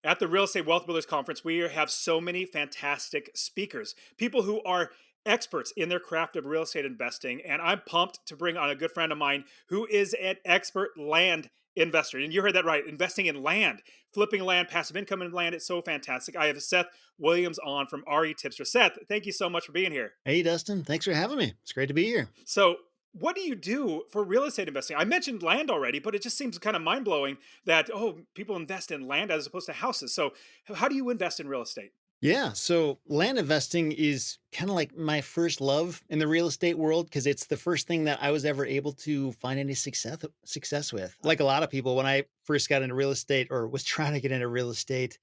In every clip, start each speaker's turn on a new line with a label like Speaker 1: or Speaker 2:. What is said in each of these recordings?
Speaker 1: At the Real Estate Wealth Builders Conference, we have so many fantastic speakers, people who are experts in their craft of real estate investing. And I'm pumped to bring on a good friend of mine who is an expert land investor. And you heard that right, investing in land, flipping land, passive income in land. It's so fantastic. I have Seth Williams on from RETipster. Seth, thank you so much for being here.
Speaker 2: Hey, Dustin. Thanks for having me. It's great to be here.
Speaker 1: So, what do you do for real estate investing? I mentioned land already, but it just seems kind of mind blowing that, oh, people invest in land as opposed to houses. So, how do you invest in real estate?
Speaker 2: Yeah. So, land investing is kind of like my first love in the real estate world because it's the first thing that I was ever able to find any success with. Like a lot of people, when I first got into real estate or was trying to get into real estate,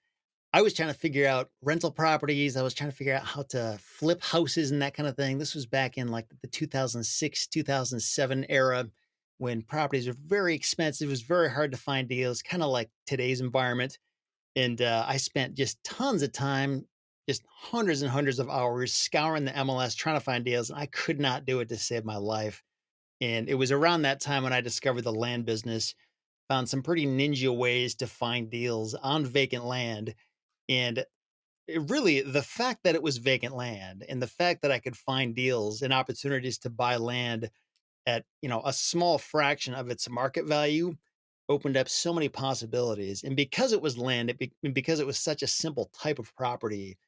Speaker 2: I was trying to figure out rental properties. I was trying to figure out how to flip houses and that kind of thing. This was back in like the 2006, 2007 era when properties were very expensive. It was very hard to find deals, kind of like today's environment. And I spent just tons of time, just hundreds and hundreds of hours scouring the MLS trying to find deals. And I could not do it to save my life. And it was around that time when I discovered the land business, found some pretty ninja ways to find deals on vacant land. And really, the fact that it was vacant land and the fact that I could find deals and opportunities to buy land at, a small fraction of its market value opened up so many possibilities. And because it was land, and because it was such a simple type of property,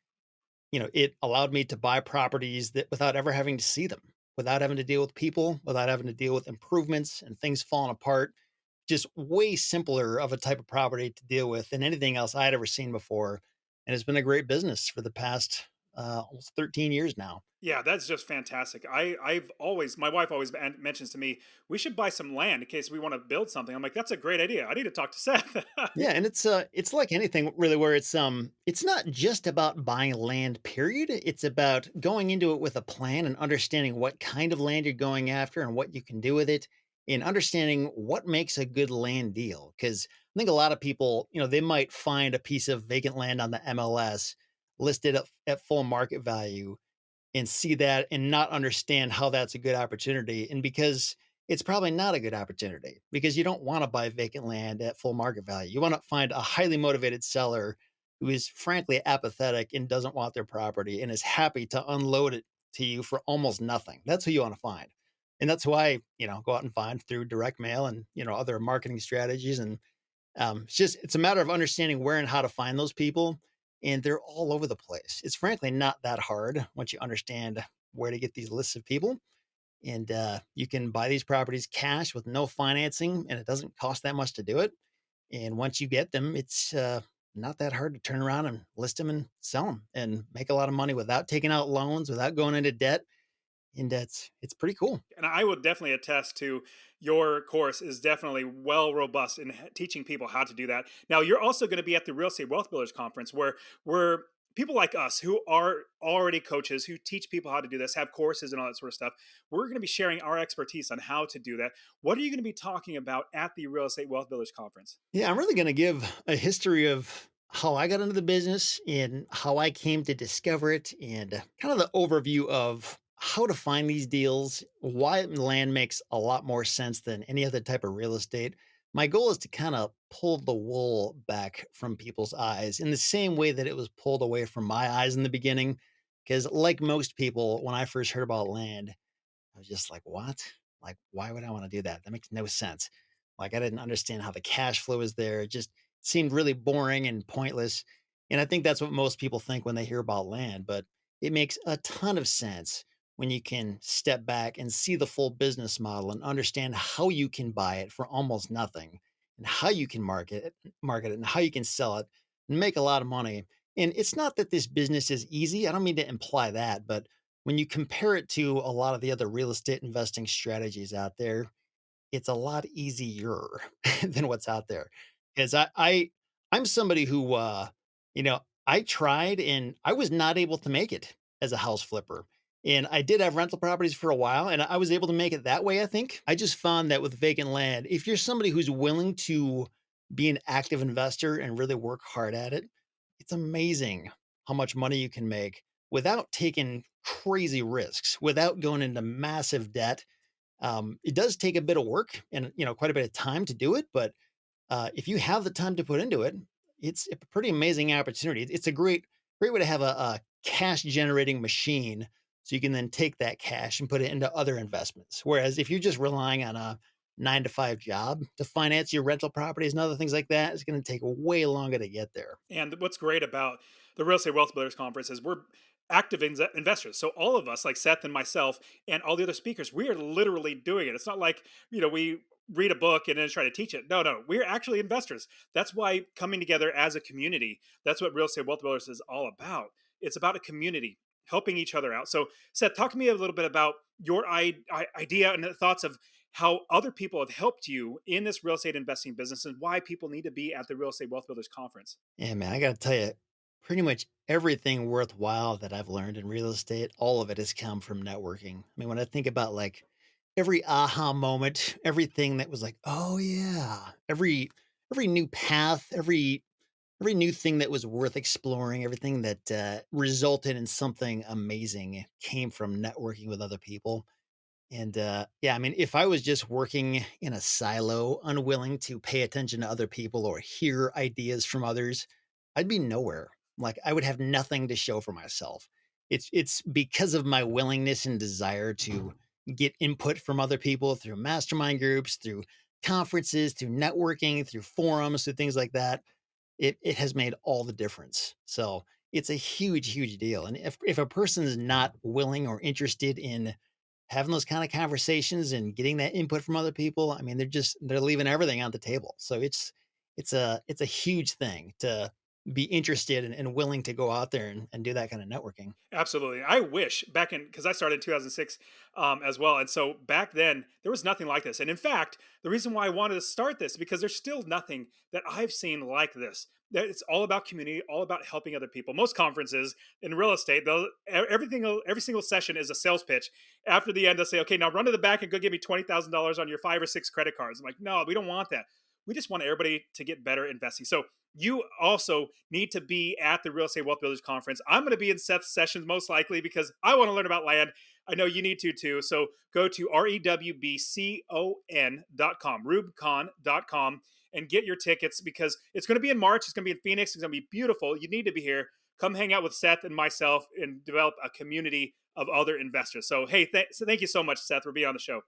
Speaker 2: it allowed me to buy properties that without ever having to see them, without having to deal with people, without having to deal with improvements and things falling apart. Just way simpler of a type of property to deal with than anything else I had ever seen before. And it's been a great business for the past almost 13 years now.
Speaker 1: Yeah, that's just fantastic. I've always, my wife always mentions to me, we should buy some land in case we want to build something. I'm like, that's a great idea. I need to talk to Seth.
Speaker 2: Yeah, and it's like anything really where it's not just about buying land period. It's about going into it with a plan and understanding what kind of land you're going after and what you can do with it and understanding what makes a good land deal cuz I think a lot of people, they might find a piece of vacant land on the MLS listed at full market value and see that and not understand how that's a good opportunity. And because it's probably not a good opportunity because you don't want to buy vacant land at full market value. You want to find a highly motivated seller who is frankly apathetic and doesn't want their property and is happy to unload it to you for almost nothing. That's who you want to find. And that's why, go out and find through direct mail and, other marketing strategies. And it's a matter of understanding where and how to find those people, and they're all over the place. It's frankly not that hard once you understand where to get these lists of people, and you can buy these properties cash with no financing, and it doesn't cost that much to do it. And once you get them, it's not that hard to turn around and list them and sell them and make a lot of money without taking out loans, without going into debt, and it's pretty cool.
Speaker 1: And I will definitely attest to your course is definitely well robust in teaching people how to do that. Now, you're also going to be at the Real Estate Wealth Builders Conference where people like us who are already coaches who teach people how to do this, have courses and all that sort of stuff. We're going to be sharing our expertise on how to do that. What are you going to be talking about at the Real Estate Wealth Builders Conference?
Speaker 2: Yeah, I'm really going to give a history of how I got into the business and how I came to discover it and kind of the overview of how to find these deals, why land makes a lot more sense than any other type of real estate. My goal is to kind of pull the wool back from people's eyes in the same way that it was pulled away from my eyes in the beginning. Because, like most people, when I first heard about land, I was just like, "What? Like, why would I wanna do that? That makes no sense." Like, I didn't understand how the cash flow is there. It just seemed really boring and pointless, and I think that's what most people think when they hear about land, but it makes a ton of sense when you can step back and see the full business model and understand how you can buy it for almost nothing, and how you can market it, and how you can sell it and make a lot of money, and it's not that this business is easy, I don't mean to imply that, but when you compare it to a lot of the other real estate investing strategies out there, it's a lot easier than what's out there. Because I'm somebody who I tried and I was not able to make it as a house flipper. And I did have rental properties for a while and I was able to make it that way, I think. I just found that with vacant land, if you're somebody who's willing to be an active investor and really work hard at it, it's amazing how much money you can make without taking crazy risks, without going into massive debt. It does take a bit of work and quite a bit of time to do it, but if you have the time to put into it, it's a pretty amazing opportunity. It's a great way to have a cash generating machine so you can then take that cash and put it into other investments. Whereas if you're just relying on a 9 to 5 job to finance your rental properties and other things like that, it's going to take way longer to get there.
Speaker 1: And what's great about the Real Estate Wealth Builders Conference is we're active investors. So all of us, like Seth and myself and all the other speakers, we are literally doing it. It's not like, we read a book and then try to teach it. No, no, we're actually investors. That's why coming together as a community, that's what Real Estate Wealth Builders is all about. It's about a community helping each other out. So Seth, talk to me a little bit about your idea and the thoughts of how other people have helped you in this real estate investing business and why people need to be at the Real Estate Wealth Builders Conference.
Speaker 2: Yeah, man, I got to tell you, pretty much everything worthwhile that I've learned in real estate, all of it has come from networking. I mean, when I think about like every aha moment, everything that was like, oh yeah, every new path, every new thing that was worth exploring, everything that resulted in something amazing came from networking with other people. And, yeah, I mean, if I was just working in a silo, unwilling to pay attention to other people or hear ideas from others, I'd be nowhere. Like I would have nothing to show for myself. It's because of my willingness and desire to get input from other people through mastermind groups, through conferences, through networking, through forums, through things like that. It has made all the difference. So it's a huge, huge deal. And if a person is not willing or interested in having those kind of conversations and getting that input from other people, I mean, they're leaving everything on the table. So it's a huge thing to be interested and willing to go out there and do that kind of networking.
Speaker 1: Absolutely. I wish back in, because I started in 2006 as well. And so back then, there was nothing like this. And in fact, the reason why I wanted to start this, because there's still nothing that I've seen like this. It's all about community, all about helping other people. Most conferences in real estate, though, every single session is a sales pitch. After the end, they'll say, okay, now run to the back and go give me $20,000 on your 5 or 6 credit cards. I'm like, no, we don't want that. We just want everybody to get better investing. So you also need to be at the Real Estate Wealth Builders Conference. I'm going to be in Seth's sessions most likely because I want to learn about land. I know you need to too. So go to rewbcon.com, rubcon.com, and get your tickets because it's going to be in March. It's going to be in Phoenix. It's going to be beautiful. You need to be here. Come hang out with Seth and myself and develop a community of other investors. So, hey, so thank you so much, Seth, for being on the show.